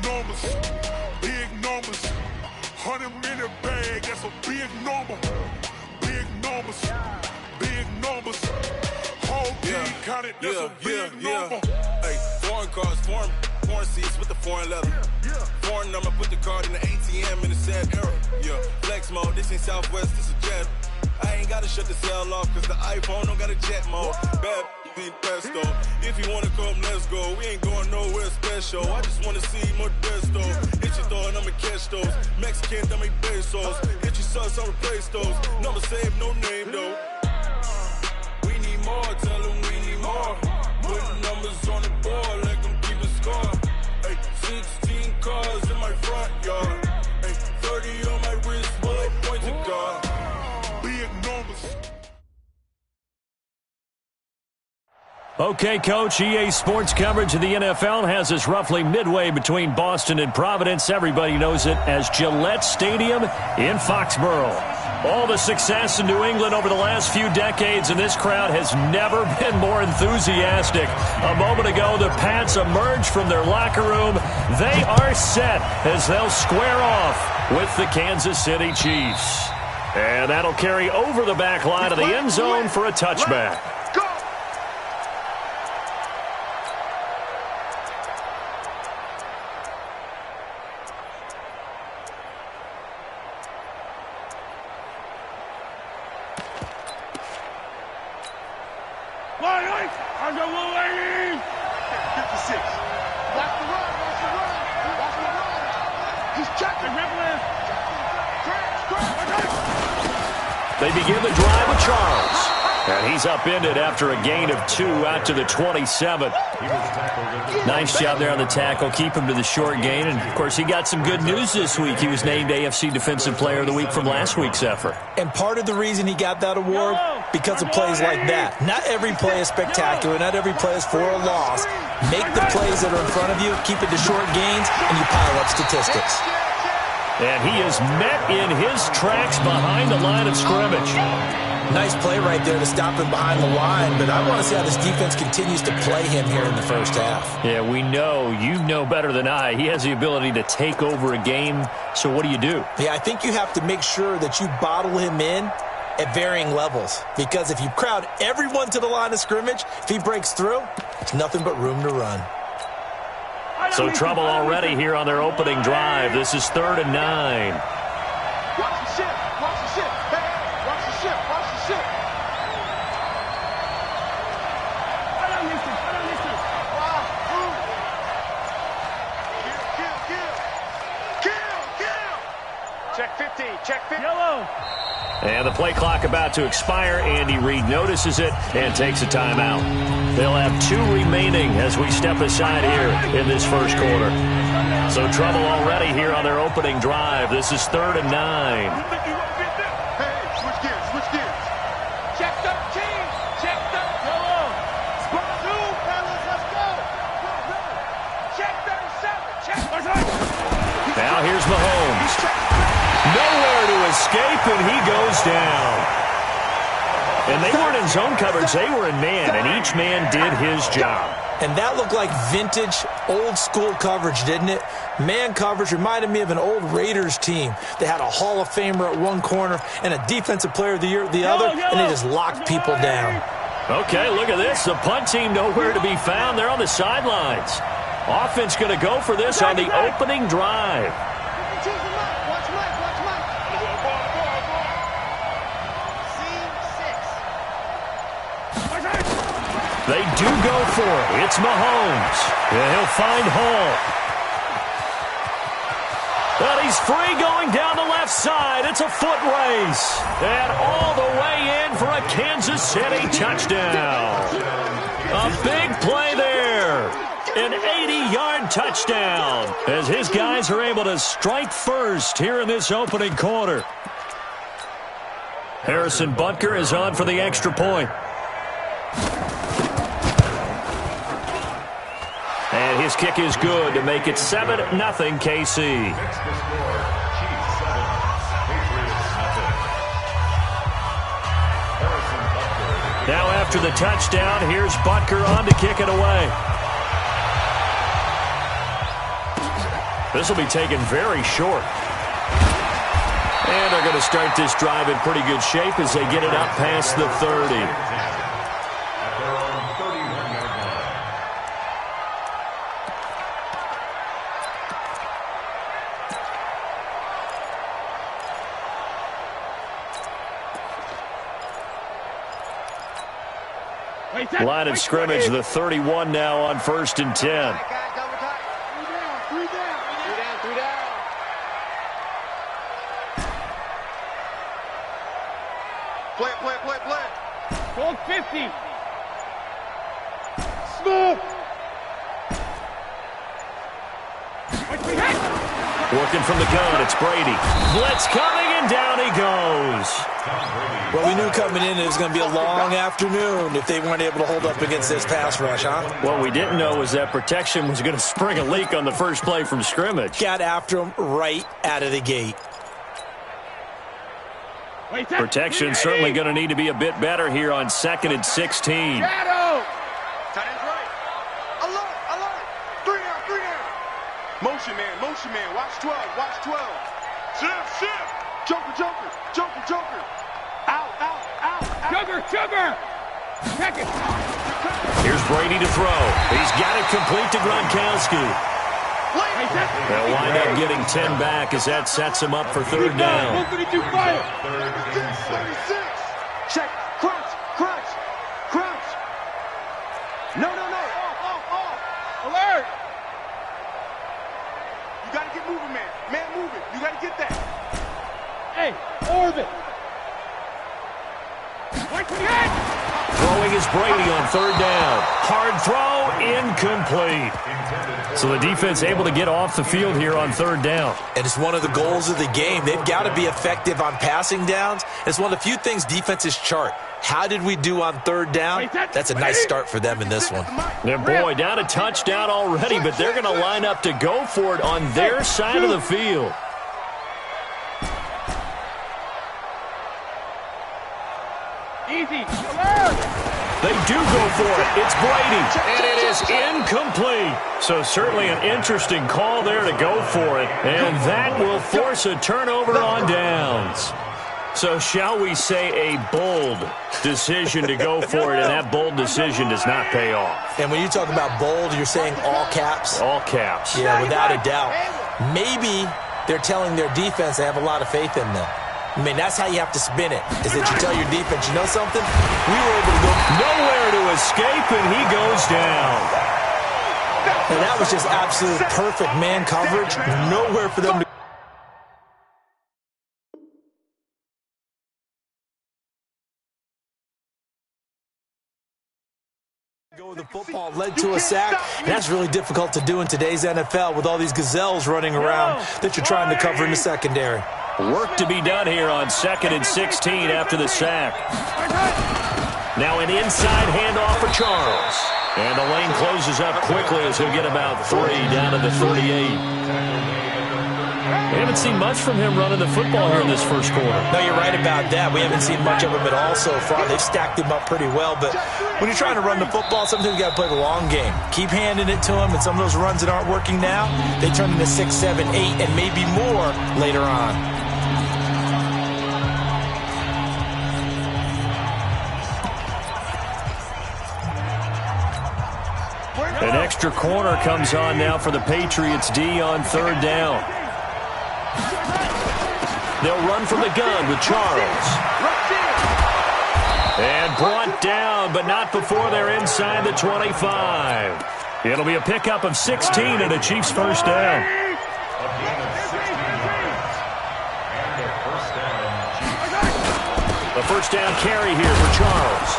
numbers, big numbers. 100-minute bag, that's a big number. Big numbers, big numbers. Whole team counted, that's a big number. Hey, foreign cars, foreign seats with the foreign leather. Foreign number, put the card in the ATM in the sad era. Yeah, flex mode, this ain't Southwest, this is jet. I ain't gotta shut the cell off, cause the iPhone don't got a jet mode. Bad pesto. If you wanna come, let's go. We ain't going nowhere special. I just wanna see Modesto. Hit your thought, I'ma catch those. Mexican, dame pesos. Hit your sus, I'll replace those. Number saved, no name though. We need more, tell them we need more. Putting numbers on the board, let them keep a score. Hey, 16 cars in my front yard. Hey, 30 on my wrist, bullet point to God. Big numbers. Okay, Coach, EA Sports coverage of the NFL has us roughly midway between Boston and Providence. Everybody knows it as Gillette Stadium in Foxborough. All the success in New England over the last few decades, and this crowd has never been more enthusiastic. A moment ago, the Pats emerged from their locker room. They are set as they'll square off with the Kansas City Chiefs. And that'll carry over the back line of the end zone for a touchback. They begin the drive with Charles. And he's upended after a gain of 2 out to the 27. Nice job there on the tackle. Keep him to the short gain. And, of course, he got some good news this week. He was named AFC Defensive Player of the Week from last week's effort. And part of the reason he got that award, because of plays like that. Not every play is spectacular. Not every play is for a loss. Make the plays that are in front of you, keep it to short gains, and you pile up statistics. And he is met in his tracks behind the line of scrimmage. Nice play right there to stop him behind the line, but I want to see how this defense continues to play him here in the first half. Yeah, we know. You know better than I. He has the ability to take over a game, so what do you do? Yeah, I think you have to make sure that you bottle him in at varying levels, because if you crowd everyone to the line of scrimmage, if he breaks through, it's nothing but room to run. So trouble already here on their opening drive. This is 3rd and 9. Watch the ship. Watch the ship. Hey, watch the ship. Watch the ship. I don't listen. Kill. Check 50. Check 50. Yellow. And the play clock about to expire. Andy Reid notices it and takes a timeout. They'll have 2 remaining as we step aside here in this first quarter. So trouble already here on their opening drive. This is 3rd and 9. Hey, switch gears. Check 13. Check 13. Yellow. Spot 2, fellas. Let's go. Check 37. Check 37. Now here's Mahomes. Nowhere to escape, and he goes down. And they weren't in zone coverage. They were in man, and each man did his job. And that looked like vintage, old-school coverage, didn't it? Man coverage reminded me of an old Raiders team. They had a Hall of Famer at one corner and a Defensive Player of the Year at the other, and they just locked people down. Okay, look at this. The punt team nowhere to be found. They're on the sidelines. Offense going to go for this on the opening drive. They do go for it. It's Mahomes. And he'll find Hall. But he's free going down the left side. It's a foot race. And all the way in for a Kansas City touchdown. A big play there. An 80-yard touchdown as his guys are able to strike first here in this opening quarter. Harrison Butker is on for the extra point. And his kick is good to make it 7-0 KC. Now after the touchdown, here's Butker on to kick it away. This will be taken very short. And they're going to start this drive in pretty good shape as they get it up past the 30. Line of scrimmage, the 31 now on 1st and 10. Three down. 12-50. Smooth. Working from the gun, it's Brady. Blitz coming, and down he goes. Well, we knew coming in it was going to be a long afternoon if they weren't able to hold up against this pass rush, huh? What we didn't know was that protection was going to spring a leak on the first play from scrimmage. Got after him right out of the gate. Protection certainly going to need to be a bit better here on 2nd and 16. Shadow. Tight end's right. Alert. 3 down. Motion man. Watch 12. Shift. Joker. Out. Joker. Check it. Here's Brady to throw. He's got it complete to Gronkowski. They'll wind up getting 10 back as that sets him up for 3rd down. 36. Check. Crunch. No. Off. Alert. You got to get moving, man. Man moving. You got to get that. Hey, orbit. Throwing is Brady on 3rd down. Hard throw, incomplete. So the defense able to get off the field here on 3rd down. And it's one of the goals of the game. They've got to be effective on passing downs. It's one of the few things defenses chart. How did we do on 3rd down? That's a nice start for them in this one. Yeah, boy, down a touchdown already, but they're going to line up to go for it on their side of the field. Easy. They do go for it. It's Brady, and it is incomplete. So certainly an interesting call there to go for it, and that will force a turnover on downs. So shall we say a bold decision to go for it, and that bold decision does not pay off. And when you talk about bold, you're saying all caps? All caps. Yeah, without a doubt. Maybe they're telling their defense they have a lot of faith in them. I mean, that's how you have to spin it, is that you tell your defense, you know something? We were able to go nowhere to escape, and he goes down. And that was just absolute perfect man coverage. Nowhere for them to go with the football, led to a sack. And that's really difficult to do in today's NFL with all these gazelles running around that you're trying to cover in the secondary. Work to be done here on 2nd and 16 after the sack. Now an inside handoff for Charles. And the lane closes up quickly as he'll get about 3 down to the 38. We haven't seen much from him running the football here in this first quarter. No, you're right about that. We haven't seen much of him at all so far. They've stacked him up pretty well. But when you're trying to run the football, sometimes you got to play the long game. Keep handing it to him, and some of those runs that aren't working now, they turn into 6, 7, 8, and maybe more later on. An extra corner comes on now for the Patriots D on 3rd down. They'll run from the gun with Charles. And brought down, but not before they're inside the 25. It'll be a pickup of 16 and a Chiefs first down. The first down carry here for Charles.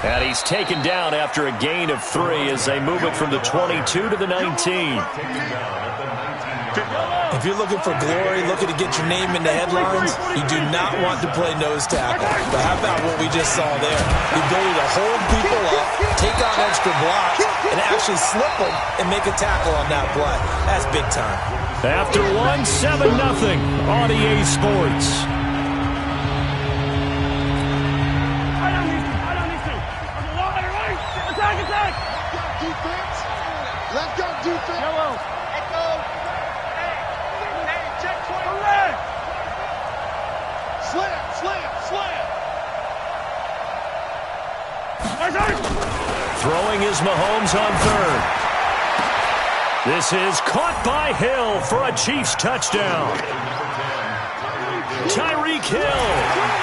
And he's taken down after a gain of 3 as they move it from the 22 to the 19. If you're looking for glory, looking to get your name in the headlines, you do not want to play nose tackle. But how about what we just saw there? The ability to hold people up, take on extra blocks, and actually slip them and make a tackle on that play. That's big time. After 1, 7-0 on EA Sports. Let's go, defense. Let's go, defense. Yellow. Echo. Throwing is Mahomes on third. This is caught by Hill for a Chiefs touchdown. Tyreek Hill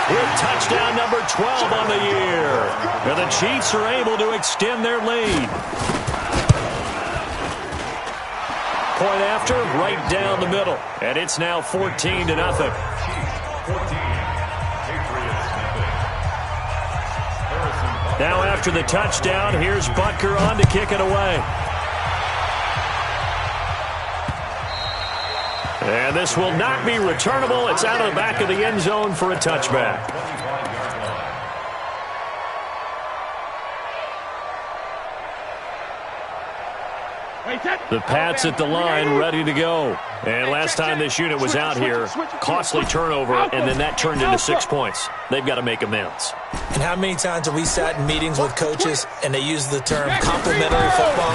with touchdown number 12 on the year. And the Chiefs are able to extend their lead. Point after, right down the middle. And it's now 14-0. Now after the touchdown, here's Butker on to kick it away. And this will not be returnable. It's out of the back of the end zone for a touchback. The Pats at the line, ready to go. And last time this unit was out here, costly turnover, and then that turned into 6 points. They've got to make amends. And how many times have we sat in meetings with coaches and they use the term complementary football?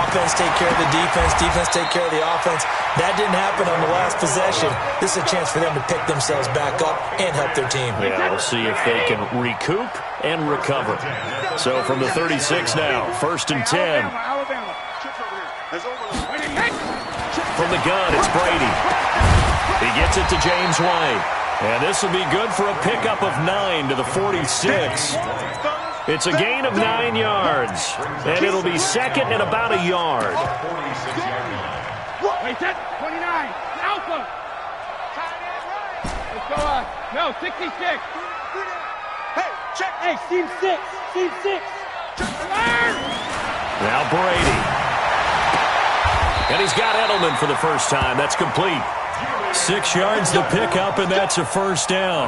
Offense take care of the defense, defense take care of the offense. That didn't happen on the last possession. This is a chance for them to pick themselves back up and help their team. Yeah, we'll see if they can recoup and recover. So from the 36 now, 1st and 10. From the gun, it's Brady. He gets it to James White. And this will be good for a pickup of 9 to the 46. It's a gain of 9 yards. And it'll be second and about a yard. Wait, that's 29. Alpha. Let's go on. No, 66. Hey, check. Hey, team 6. Team 6. Now Brady. And he's got Edelman for the first time. That's complete. 6 yards to pick up, and that's a first down.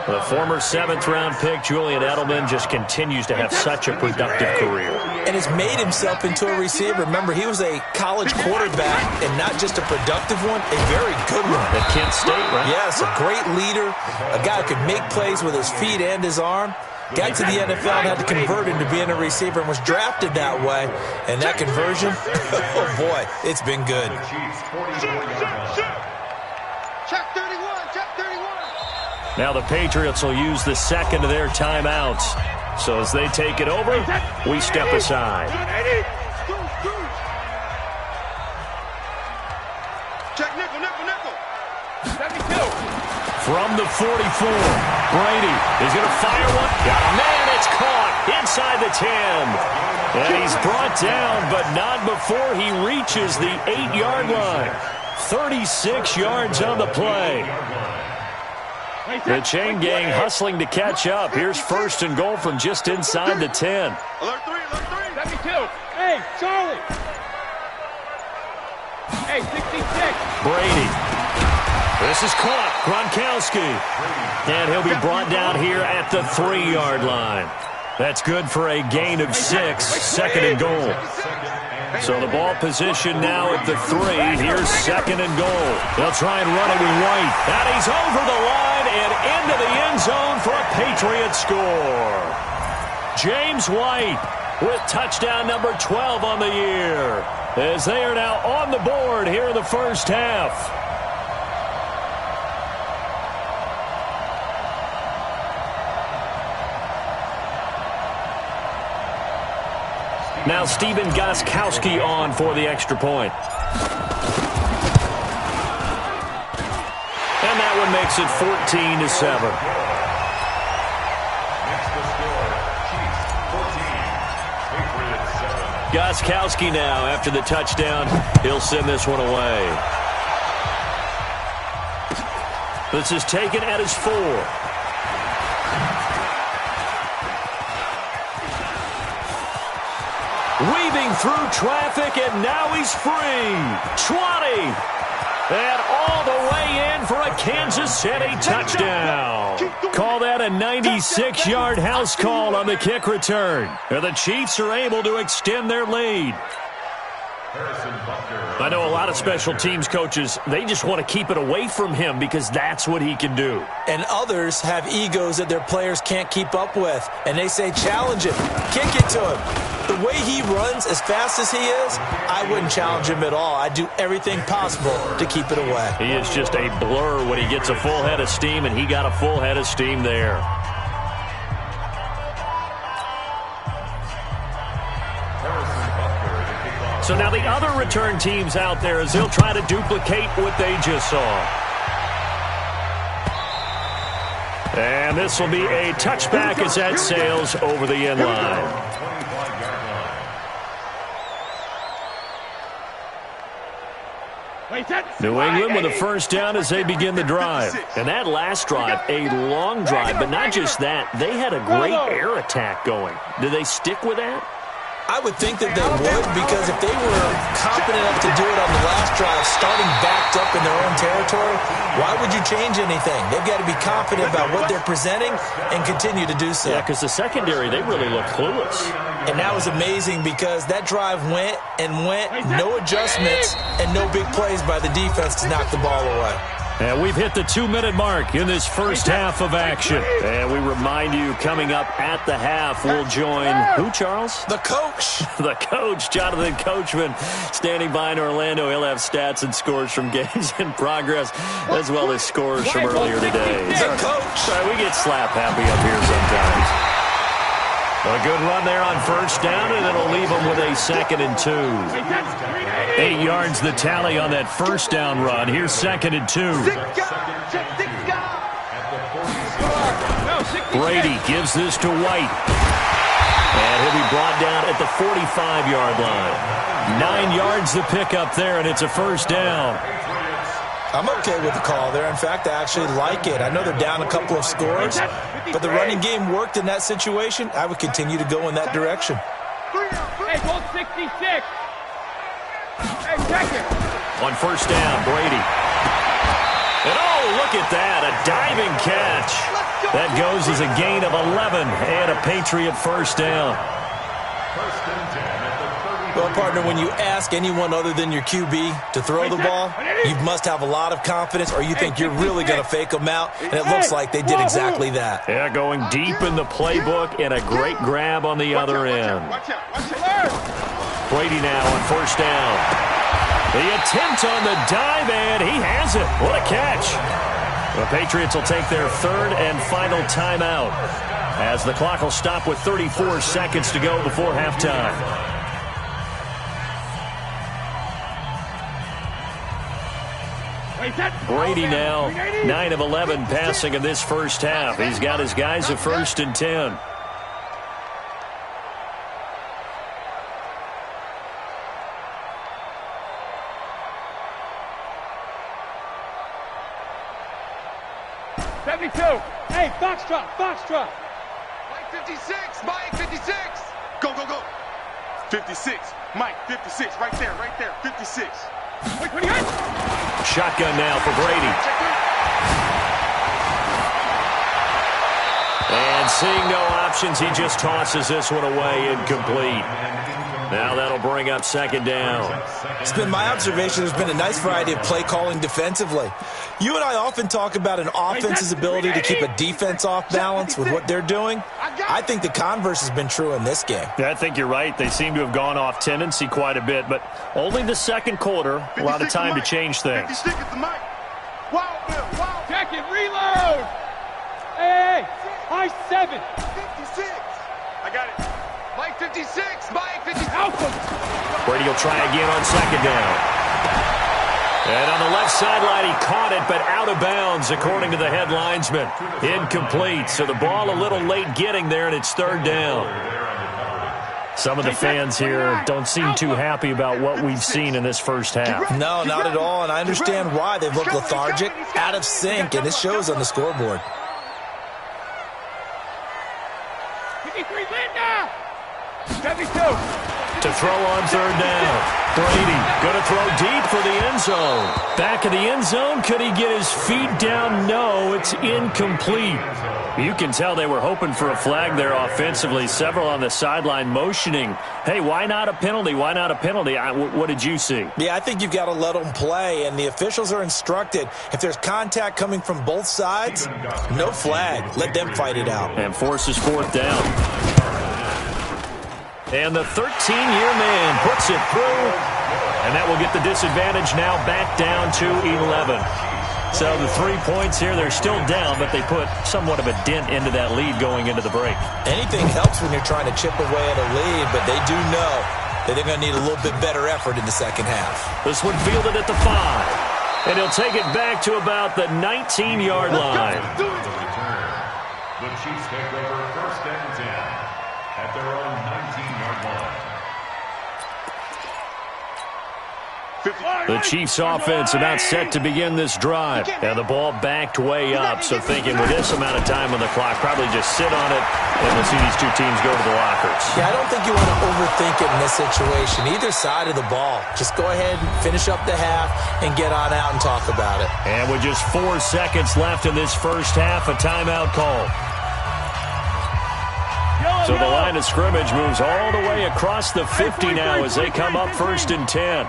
The former 7th-round pick, Julian Edelman, just continues to have such a productive career. And has made himself into a receiver. Remember, he was a college quarterback, and not just a productive one, a very good one. At Kent State, right? Yes, a great leader, a guy who could make plays with his feet and his arm. Got to the NFL and had to convert into being a receiver and was drafted that way. And that conversion, oh boy, it's been good. Check 31, check 31. Now the Patriots will use the second of their timeouts. So as they take it over, we step aside. Check nickel, nickel, nickel. 72. From the 44, Brady is going to fire one. Got a man, it's caught inside the 10. And he's brought down, but not before he reaches the 8-yard line. 36 yards on the play. The chain gang hustling to catch up. Here's 1st and goal from just inside the 10. Alert 3, alert 3. 72. Hey, Charlie. Hey, 66. Brady. This is caught. Gronkowski. And he'll be brought down here at the 3-yard line. That's good for a gain of 6. 2nd and goal. So the ball position now at the 3. Here's 2nd and goal. They'll try and run it with White. And he's over the line and into the end zone for a Patriot score. James White with touchdown number 12 on the year. As they are now on the board here in the first half. Now Stephen Gostkowski on for the extra point. And that one makes it 14-7. Gostkowski now after the touchdown. He'll send this one away. This is taken at his 4. Weaving through traffic, and now he's free. 20. And all the way in for a Kansas City touchdown. Call that a 96-yard house call on the kick return. And the Chiefs are able to extend their lead. I know a lot of special teams coaches, they just want to keep it away from him because that's what he can do. And others have egos that their players can't keep up with. And they say, challenge him, kick it to him. The way he runs as fast as he is, I wouldn't challenge him at all. I'd do everything possible to keep it away. He is just a blur when he gets a full head of steam, and he got a full head of steam there. So now the other return teams out there as they'll try to duplicate what they just saw. And this will be a touchback as that sails over the end line. New England with a first down as they begin the drive. And that last drive, a long drive, but not just that. They had a great air attack going. Do they stick with that? I would think that they would, because if they were confident enough to do it on the last drive, starting backed up in their own territory, why would you change anything? They've got to be confident about what they're presenting and continue to do so. Yeah, because the secondary, they really look clueless. And that was amazing because that drive went and went, no adjustments, and no big plays by the defense to knock the ball away. And we've hit the 2-minute mark in this first half of action. And we remind you, coming up at the half, we'll join who, Charles? The coach. The coach, Jonathan Coachman, standing by in Orlando. He'll have stats and scores from games in progress, as well as scores from earlier today. The coach. Sorry, we get slap happy up here sometimes. A good run there on first down, and it'll leave them with a 2nd and 2. 8 yards the tally on that first down run. Here's 2nd and 2. Brady gives this to White. And he'll be brought down at the 45-yard line. 9 yards the pickup there, and it's a first down. I'm okay with the call there. In fact, I actually like it. I know they're down a couple of scores, but the running game worked in that situation. I would continue to go in that direction. Hey, goal 66. Hey, second. On first down, Brady. And oh, look at that, a diving catch. That goes as a gain of 11 and a Patriot first down. Well, partner, when you ask anyone other than your QB to throw the ball, you must have a lot of confidence, or you think you're really going to fake them out, and it looks like they did exactly that. Yeah, going deep in the playbook and a great grab on the other end. Brady now on first down. The attempt on the dive, and he has it. What a catch. The Patriots will take their 3rd and final timeout as the clock will stop with 34 seconds to go before halftime. Brady now 9 of 11 passing in this first half. He's got his guys a 1st and 10. Hey, Foxtrot, Foxtrot. Mike 56, Mike 56. Go, go, go. 56, Mike 56, right there, 56. Shotgun now for Brady. And seeing no options, he just tosses this one away, incomplete. Now that'll bring up 2nd down. It's been my observation there's been a nice variety of play calling defensively. You and I often talk about an offense's ability to keep a defense off balance with what they're doing. I think the converse has been true in this game. Yeah, I think you're right. They seem to have gone off tendency quite a bit, but only the second quarter, a lot of time to change things. 56 is the Mike. Wow, Bill, wow. Check it, reload. Hey, high 7. 56. I got it. Mike 56, Mike 56. Brady will try again on 2nd down. And on the left sideline, he caught it, but out of bounds, according to the head linesman. Incomplete, so the ball a little late getting there, and it's 3rd down. Some of the fans here don't seem too happy about what we've seen in this first half. No, not at all, and I understand why. They've looked lethargic, out of sync, and it shows on the scoreboard. 53, Linda. 72. To throw on 3rd down. Brady going to throw deep for the end zone. Back of the end zone. Could he get his feet down? No, it's incomplete. You can tell they were hoping for a flag there offensively. Several on the sideline motioning. Hey, why not a penalty? Why not a penalty? What did you see? Yeah, I think you've got to let them play, and the officials are instructed. If there's contact coming from both sides, no flag. Let them fight it out. And forces 4th down. And the 13-year man puts it through, and that will get the disadvantage now back down to 11. So the 3 points here, they're still down, but they put somewhat of a dent into that lead going into the break. Anything helps when you're trying to chip away at a lead, but they do know that they're going to need a little bit better effort in the second half. This one fielded at the 5. And he'll take it back to about the 19-yard line. The Chiefs take over 1st and 10 at their own 19-yard line. The Chiefs offense about set to begin this drive. And the ball backed way up. So thinking with this amount of time on the clock, probably just sit on it and we'll see these two teams go to the lockers. Yeah, I don't think you want to overthink it in this situation. Either side of the ball. Just go ahead and finish up the half and get on out and talk about it. And with just 4 seconds left in this first half, a timeout call. So the line of scrimmage moves all the way across the 50 now as they come up 1st and 10.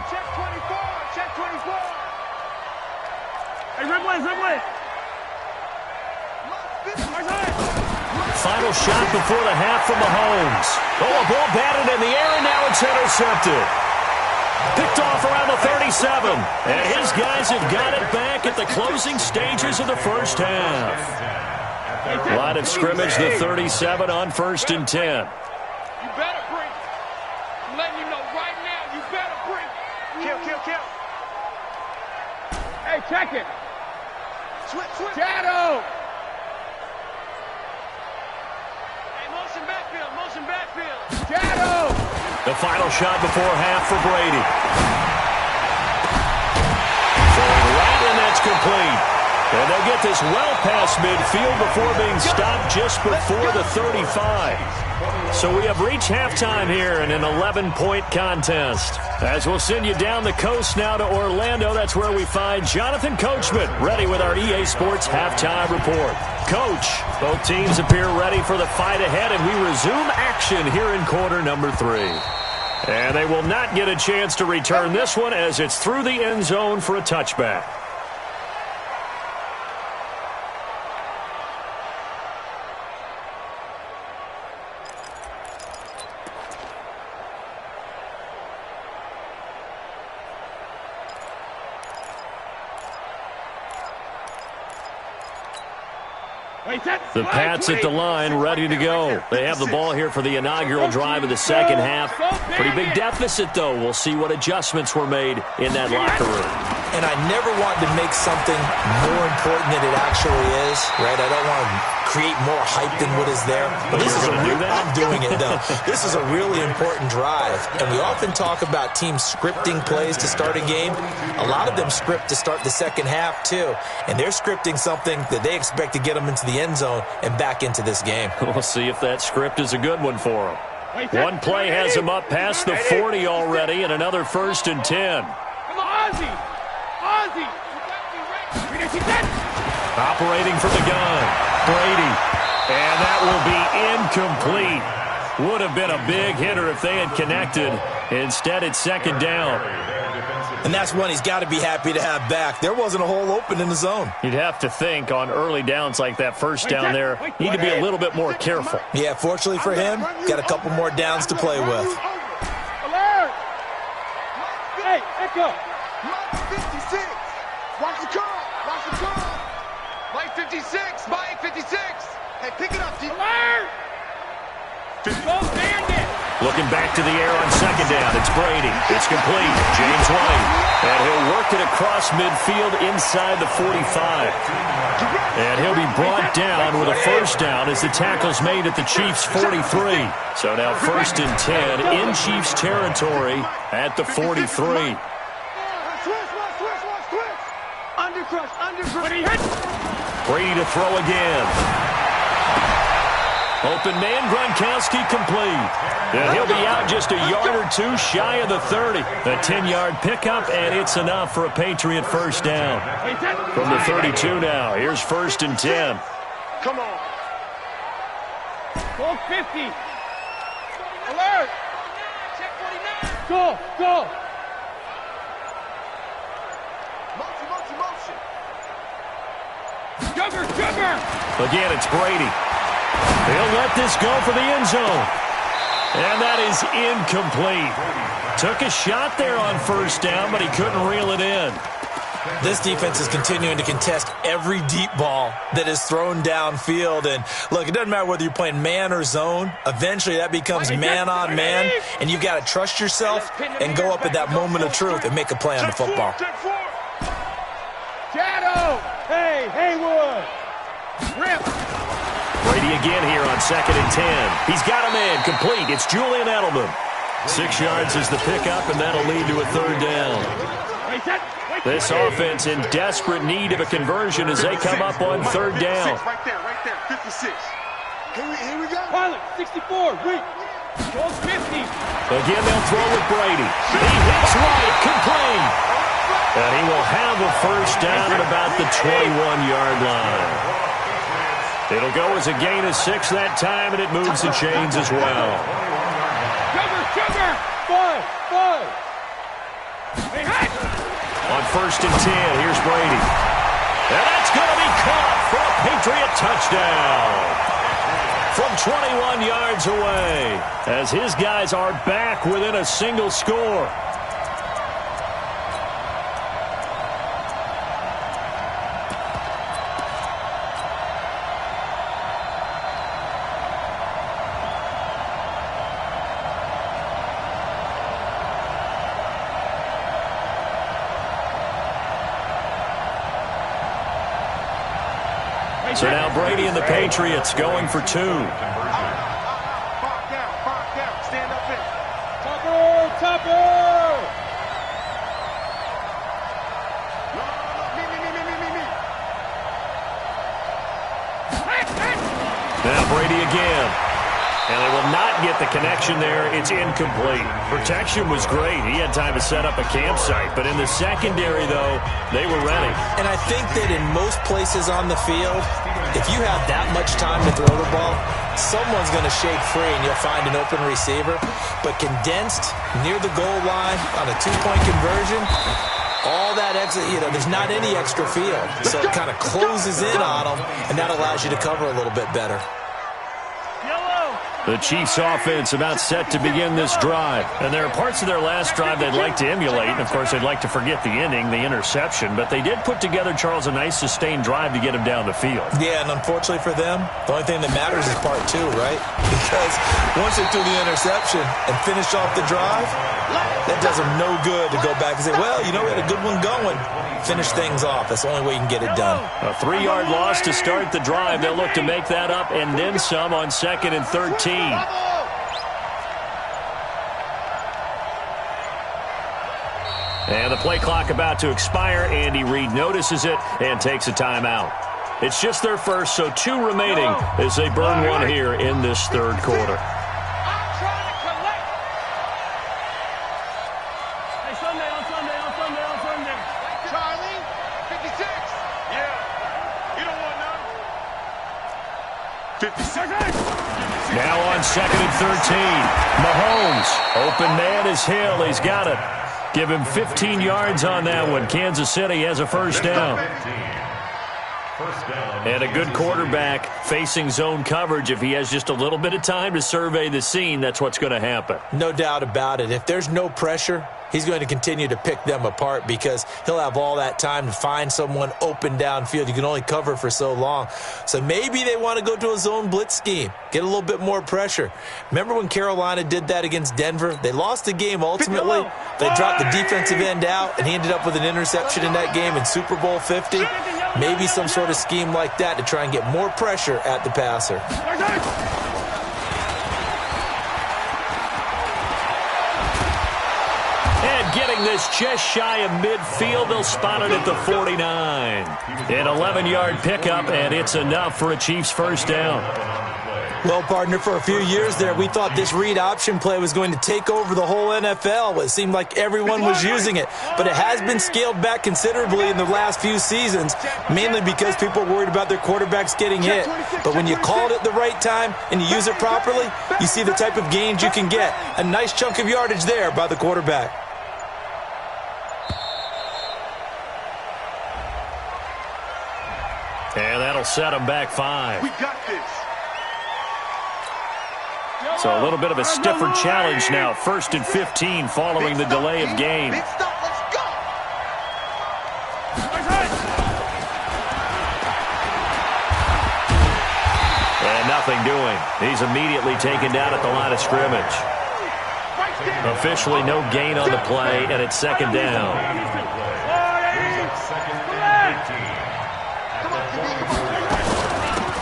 Final shot before the half from Mahomes. Oh, a ball batted in the air, and now it's intercepted. Picked off around the 37. And his guys have got it back at the closing stages of the first half. Line of scrimmage, the 37 on 1st and 10. You better bring it. I'm letting you know right now, you better bring it. Kill. Hey, check it. Switch. Shadow. Hey, motion backfield. Shadow. The final shot before half for Brady. Throwing right, and that's complete. And they'll get this well past midfield before being stopped just before the 35. So we have reached halftime here in an 11-point contest. As we'll send you down the coast now to Orlando, that's where we find Jonathan Coachman, ready with our EA Sports halftime report. Coach, both teams appear ready for the fight ahead, and we resume action here in quarter number 3. And they will not get a chance to return this one as it's through the end zone for a touchback. The Pats at the line, ready to go. They have the ball here for the inaugural drive of the second half. Pretty big deficit, though. We'll see what adjustments were made in that locker room. And I never want to make something more important than it actually is, right? I don't want to create more hype than what is there. But this is I'm doing it, though. This is a really important drive. And we often talk about teams scripting plays to start a game. A lot of them script to start the second half, too. And they're scripting something that they expect to get them into the end zone and back into this game. We'll see if that script is a good one for them. One play has them up past the 40 already, and another 1st and 10. Come on, Ozzy! Operating from the gun, Brady. And that will be incomplete. Would have been a big hitter if they had connected. Instead, it's 2nd down. And that's one he's got to be happy to have back. There wasn't a hole open in the zone. You'd have to think on early downs like that first down there, need to be a little bit more careful. Yeah, fortunately for him, got a couple more downs to play with. Alert! Hey, Echo! 56! Watch the car! Mike 56! Mike 56! Hey, pick it up, D. Alert! Go Bandit! Looking back to the air on 2nd down. It's Brady. It's complete. James White. And he'll work it across midfield inside the 45. And he'll be brought down with a 1st down as the tackle's made at the Chiefs' 43. So now 1st and 10 in Chiefs territory at the 43. Brady to throw again. Open man, Gronkowski complete. And he'll be out just a yard or two shy of the 30. A 10-yard pickup, and it's enough for a Patriot 1st down. From the 32 now, here's 1st and 10. Come on. Go 50. Alert. Check 49. Go. Motion. Jugger. Again, it's Brady. He'll let this go for the end zone. And that is incomplete. Took a shot there on 1st down, but he couldn't reel it in. This defense is continuing to contest every deep ball that is thrown downfield. And, look, it doesn't matter whether you're playing man or zone. Eventually that becomes man on man, and you've got to trust yourself and go up at that moment of truth and make a play on the football. Shadow! Hey, Haywood! Rip! Brady again here on 2nd and 10. He's got him in. Complete. It's Julian Edelman. 6 yards is the pickup, and that'll lead to a 3rd down. This offense in desperate need of a conversion as they come up on 3rd down. Right there, 56. Here we go. Pilot, 64, Rick. Goes 50. Again, they'll throw with Brady. He hits right, complete. And he will have a 1st down at about the 21-yard line. It'll go as a gain of 6 that time, and it moves the chains as well. Sugar! 5! Hey! On 1st and 10, here's Brady. And that's going to be caught for a Patriot touchdown. From 21 yards away, as his guys are back within a single score. So now Brady and the Patriots going for 2. Back down. Stand up there. Topper! Me. Now Brady again. And they will not get the connection there. It's incomplete. Protection was great. He had time to set up a campsite. But in the secondary, though, they were ready. And I think that in most places on the field, if you have that much time to throw the ball, someone's going to shake free and you'll find an open receiver. But condensed near the goal line on a 2-point conversion, all that extra, there's not any extra field. So it kind of closes in on them, and that allows you to cover a little bit better. The Chiefs' offense about set to begin this drive. And there are parts of their last drive they'd like to emulate. And, of course, they'd like to forget the ending, the interception. But they did put together, Charles, a nice sustained drive to get him down the field. Yeah, and unfortunately for them, the only thing that matters is part 2, right? Because once they threw the interception and finished off the drive, that does them no good to go back and say, well, we had a good one going. Finish things off. That's the only way you can get it done. A 3-yard loss to start the drive. They'll look to make that up and then some on 2nd and 13. And the play clock about to expire. Andy Reid notices it and takes a timeout. It's just their first, so 2 remaining as they burn one here in this 3rd quarter. Now on 2nd and 13. Mahomes. Open man is Hill. He's got it. Give him 15 yards on that one. Kansas City has a 1st down. And a good quarterback facing zone coverage. If he has just a little bit of time to survey the scene, that's what's going to happen. No doubt about it. If there's no pressure, he's going to continue to pick them apart because he'll have all that time to find someone open downfield. You can only cover for so long. So maybe they want to go to a zone blitz scheme, get a little bit more pressure. Remember when Carolina did that against Denver? They lost the game ultimately. They dropped the defensive end out, and he ended up with an interception in that game in Super Bowl 50. Maybe some sort of scheme like that to try and get more pressure at the passer. Getting this just shy of midfield. They'll spot it at the 49. An 11-yard pickup, and it's enough for a Chiefs 1st down. Well, partner, for a few years there, we thought this read option play was going to take over the whole NFL. It seemed like everyone was using it, but it has been scaled back considerably in the last few seasons, mainly because people are worried about their quarterbacks getting hit. But when you call it at the right time and you use it properly, you see the type of gains you can get. A nice chunk of yardage there by the quarterback. And that'll set them back 5. We got this. So a little bit of a stiffer challenge now. 1st and 15 following the delay of game. nothing doing. He's immediately taken down at the line of scrimmage. Officially no gain on the play, and it's second down.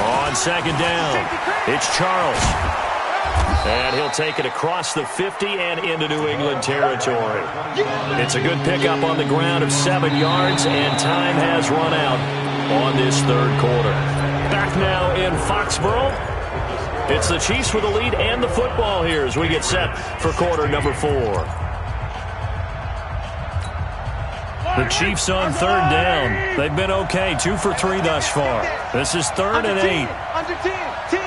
On second down, it's Charles. And he'll take it across the 50 and into New England territory. It's a good pickup on the ground of 7 yards, and time has run out on this third quarter. Back now in Foxborough. It's the Chiefs with the lead and the football here as we get set for quarter number 4. The Chiefs on third down. They've been okay, 2 for 3 thus far. This is 3rd and 8. Under 10, 10.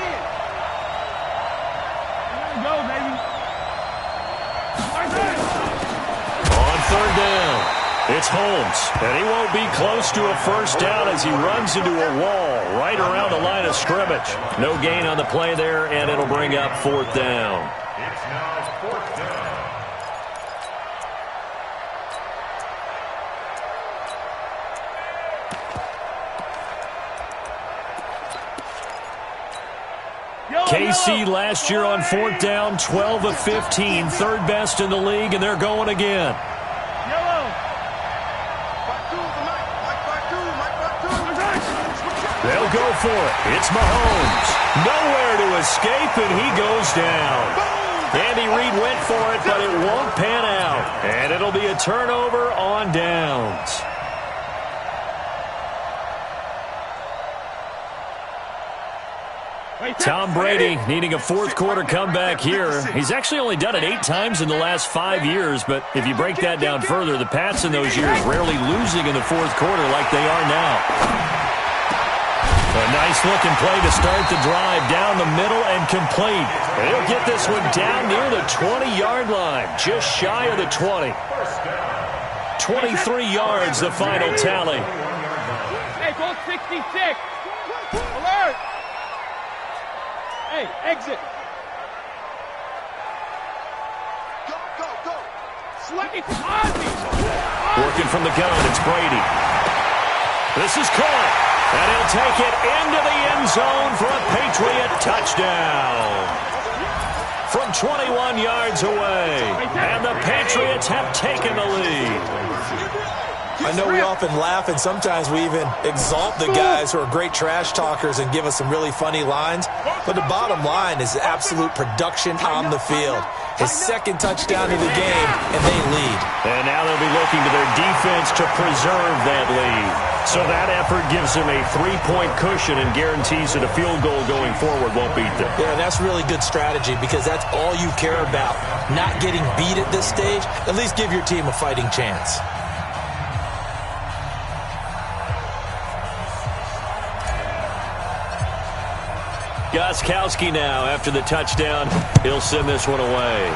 Go, baby. On third down, it's Holmes, and he won't be close to a first down as he runs into a wall right around the line of scrimmage. No gain on the play there, and it'll bring up 4th down. It's now 4th down. KC last year on 4th down, 12 of 15, 3rd best in the league, and they're going again. They'll go for it. It's Mahomes. Nowhere to escape, and he goes down. Andy Reid went for it, but it won't pan out. And it'll be a turnover on downs. Tom Brady needing a 4th quarter comeback here. He's actually only done it 8 times in the last 5 years, but if you break that down further, the Pats in those years rarely losing in the 4th quarter like they are now. A nice-looking play to start the drive down the middle and complete. And he'll get this one down near the 20-yard line, just shy of the 20. 23 yards, the final tally. Hey, go 66. Alert. Hey, exit. Go. It's Ozzy. Working from the gun, it's Brady. This is caught. And he'll take it into the end zone for a Patriot touchdown. From 21 yards away. And the Patriots have taken the lead. I know we often laugh, and sometimes we even exalt the guys who are great trash talkers and give us some really funny lines. But the bottom line is absolute production on the field. His 2nd touchdown of the game, and they lead. And now they'll be looking to their defense to preserve that lead. So that effort gives them a 3-point cushion and guarantees that a field goal going forward won't beat them. Yeah, that's really good strategy because that's all you care about. Not getting beat at this stage. At least give your team a fighting chance. Gostkowski now, after the touchdown, he'll send this one away.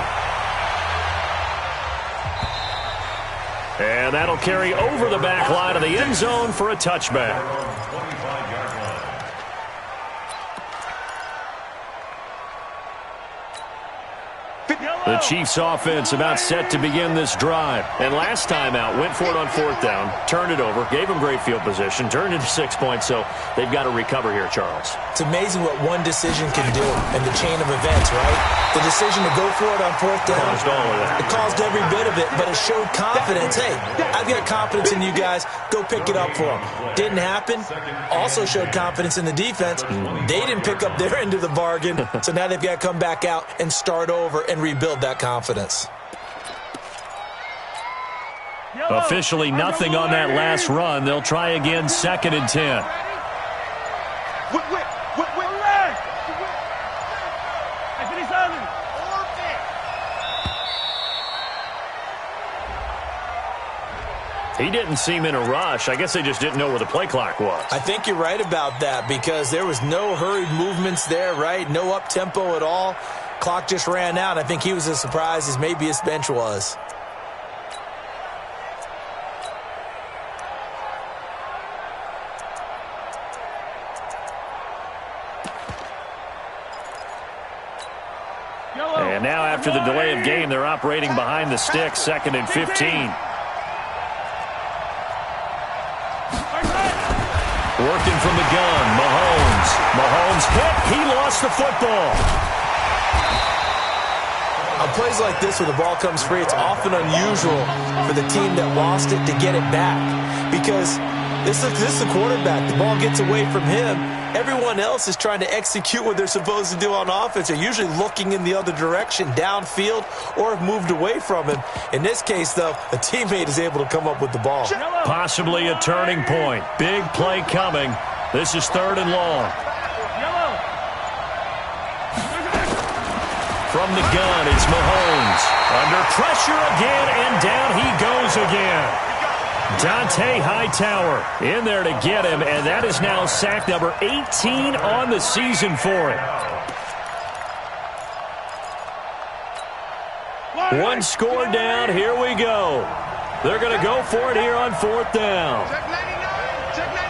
And that'll carry over the back line of the end zone for a touchback. The Chiefs offense about set to begin this drive. And last time out, went for it on 4th down, turned it over, gave them great field position, turned into 6 points, so they've got to recover here, Charles. It's amazing what one decision can do in the chain of events, right? The decision to go for it on 4th down. Caused all of that. It caused every bit of it, but it showed confidence. Hey, I've got confidence in you guys. Go pick it up for them. Didn't happen. Also showed confidence in the defense. They didn't pick up their end of the bargain, so now they've got to come back out and start over and rebuild that confidence. Officially nothing on that last run. They'll try again, 2nd and 10. He didn't seem in a rush. I guess they just didn't know where the play clock was. I think you're right about that because there was no hurried movements there, right? No up-tempo at all. Clock just ran out. I think he was as surprised as maybe his bench was. And now after the delay of game, they're operating behind the sticks, 2nd and 15. Working from the gun, Mahomes. Mahomes. Mahomes hit. He lost the football. On plays like this where the ball comes free, it's often unusual for the team that lost it to get it back. Because this is the quarterback. The ball gets away from him. Everyone else is trying to execute what they're supposed to do on offense. They're usually looking in the other direction, downfield, or have moved away from him. In this case, though, a teammate is able to come up with the ball. Possibly a turning point. Big play coming. This is 3rd and long. From the gun, it's Mahomes. Under pressure again, and down he goes again. Dante Hightower in there to get him, and that is now sack number 18 on the season for him. One score down. Here we go. They're going to go for it here on 4th down. Check 99. Check 99.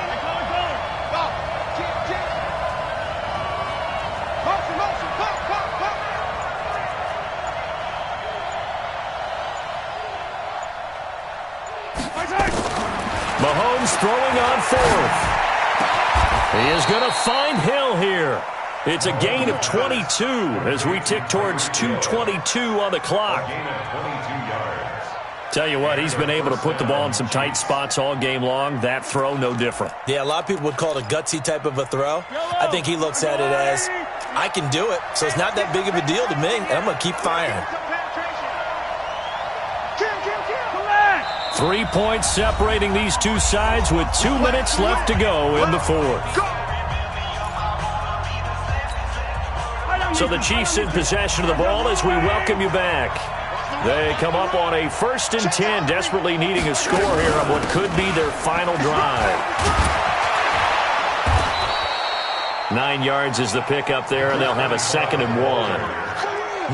Mahomes throwing on 4th. He is going to find Hill here. It's a gain of 22 as we tick towards 2:22 on the clock. Tell you what, he's been able to put the ball in some tight spots all game long. That throw, no different. Yeah, a lot of people would call it a gutsy type of a throw. I think he looks at it as, I can do it, so it's not that big of a deal to me, and I'm going to keep firing. 3 points separating these two sides with 2 minutes left to go in the 4th. So the Chiefs in possession of the ball as we welcome you back. They come up on a 1st and 10, desperately needing a score here on what could be their final drive. 9 yards is the pickup there, and they'll have a 2nd and 1.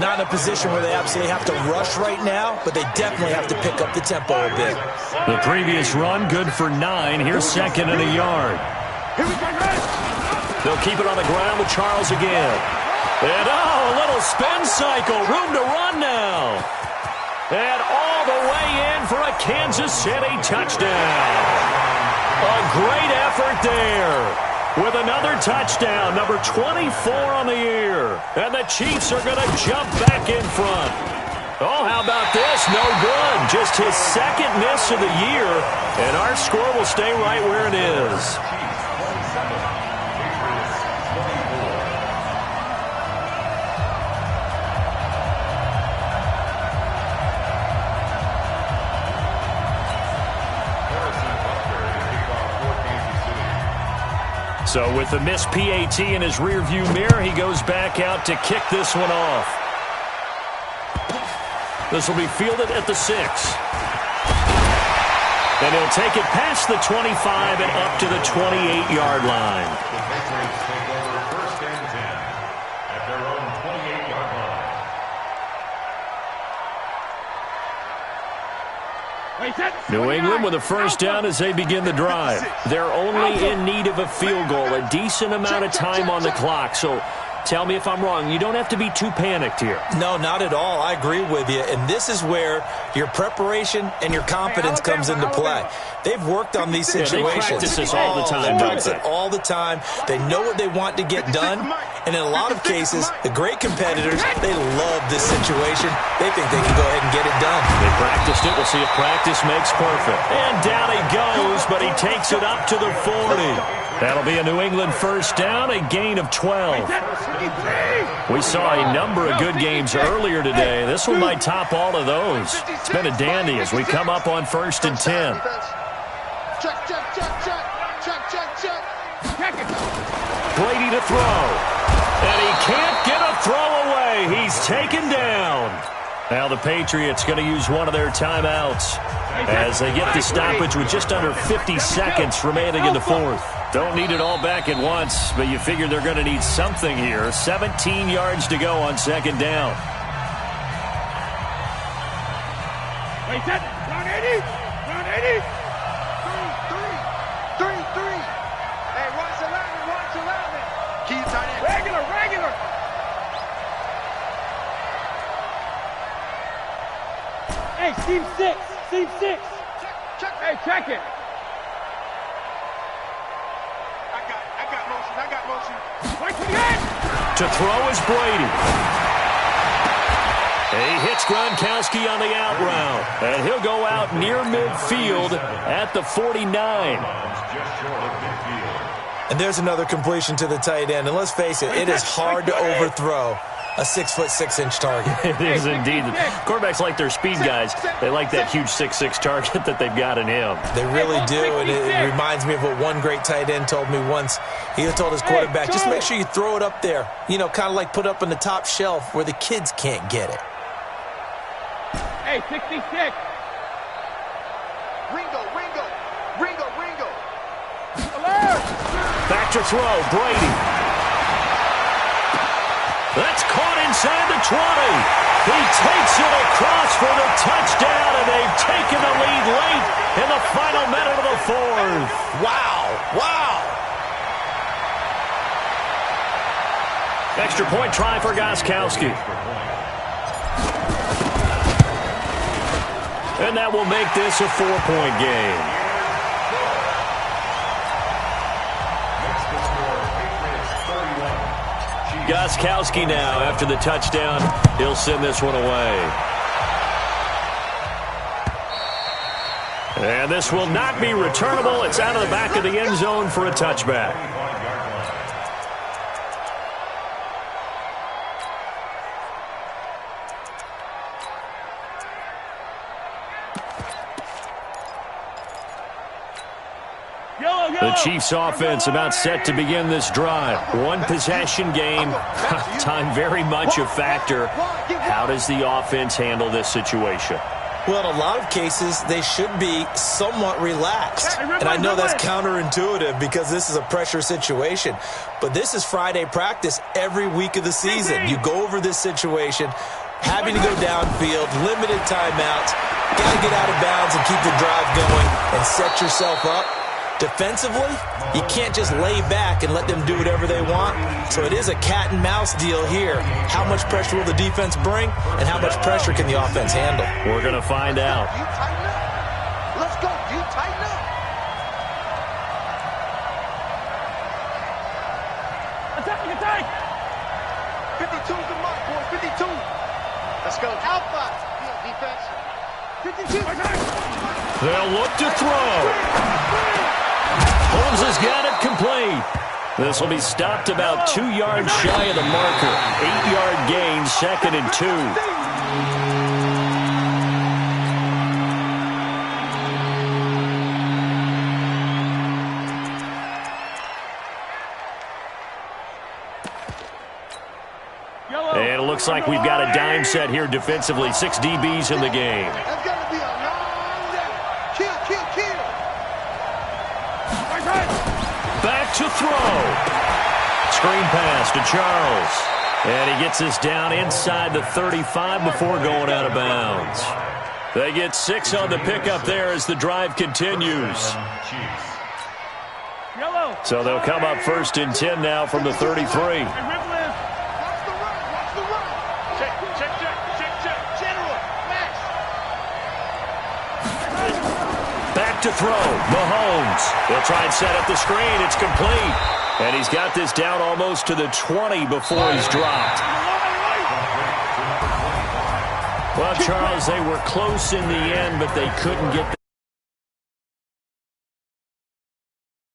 Not in a position where they absolutely have to rush right now, but they definitely have to pick up the tempo a bit. The previous run, good for 9. Here's 2nd and a yard. They'll keep it on the ground with Charles again. And, a little spin cycle. Room to run now. And all the way in for a Kansas City touchdown. A great effort there. With another touchdown, number 24 on the year. And the Chiefs are going to jump back in front. Oh, how about this? No good. Just his 2nd miss of the year. And our score will stay right where it is. So with the missed PAT in his rearview mirror, he goes back out to kick this one off. This will be fielded at the 6. And he'll take it past the 25 and up to the 28-yard line. The Patriots take over 1st and 10 at their own 28-yard line. New England with a 1st down as they begin the drive. They're only in need of a field goal, a decent amount of time on the clock. So tell me if I'm wrong. You don't have to be too panicked here. No, not at all. I agree with you. And this is where your preparation and your confidence comes into play. They've worked on these situations. They practice this all the time. They practice it all the time. They know what they want to get done. And in a lot of cases, the great competitors, they love this situation. They think they can go ahead and get it done. They practiced it. We'll see if practice makes perfect. And down he goes, but he takes it up to the 40. That'll be a New England 1st down, a gain of 12. We saw a number of good games earlier today. This one might top all of those. It's been a dandy as we come up on 1st and 10. Brady to throw. And he can't get a throw away. He's taken down. Now the Patriots going to use one of their timeouts as they get the stoppage with just under 50 seconds remaining in the 4th. Don't need it all back at once, but you figure they're going to need something here. 17 yards to go on 2nd down. Wait, set. Round 80. Round 80. 3. Hey, watch 11. Watch 11. Key tight end. Regular. Hey, seam 6. Seam 6. Check. Hey, check it. I got motion. To throw is Brady. He hits Gronkowski on the out route, and he'll go out near midfield at the 49. And there's another completion to the tight end. And let's face it, it is hard to overthrow a 6'6" target. It is indeed. Quarterbacks like their speed guys. They like that huge 6'6" target that they've got in him. They really do, and it reminds me of what one great tight end told me once. He told his quarterback, just make sure you throw it up there. You know, kind of like put up on the top shelf where the kids can't get it. Hey, 66. Ringo. Back to throw, Brady. That's caught inside the 20. He takes it across for the touchdown, and they've taken the lead late in the final minute of the fourth. Wow. Extra point try for Gronkowski. And that will make this a 4-point game. Gronkowski now, after the touchdown, he'll send this one away. And this will not be returnable. It's out of the back of the end zone for a touchback. The Chiefs offense about set to begin this drive. One possession game. Time very much a factor. How does the offense handle this situation? Well, in a lot of cases, they should be somewhat relaxed. And I know that's counterintuitive because this is a pressure situation. But this is Friday practice every week of the season. You go over this situation, having to go downfield, limited timeouts, got to get out of bounds and keep the drive going and set yourself up. Defensively, you can't just lay back and let them do whatever they want. So it is a cat and mouse deal here. How much pressure will the defense bring, and how much pressure can the offense handle? We're going to find out. You tighten up. Let's go. You tighten up. Attack. 52's the mark, boy. 52. Let's go. Alpha. Defense. 52. They'll look to throw. Holmes has got it complete. This will be stopped about 2 yards shy of the marker. 8-yard gain, 2nd and 2. And it looks like we've got a dime set here defensively. 6 DBs in the game. That's got to be a long day. Kill. Back to throw. Screen pass to Charles. And he gets this down inside the 35 before going out of bounds. They get 6 on the pickup there as the drive continues. So they'll come up 1st and 10 now from the 33. Back to throw. Mahomes. They'll try and set up the screen. It's complete. And he's got this down almost to the 20 before he's dropped. Well, Charles, they were close in the end, but they couldn't get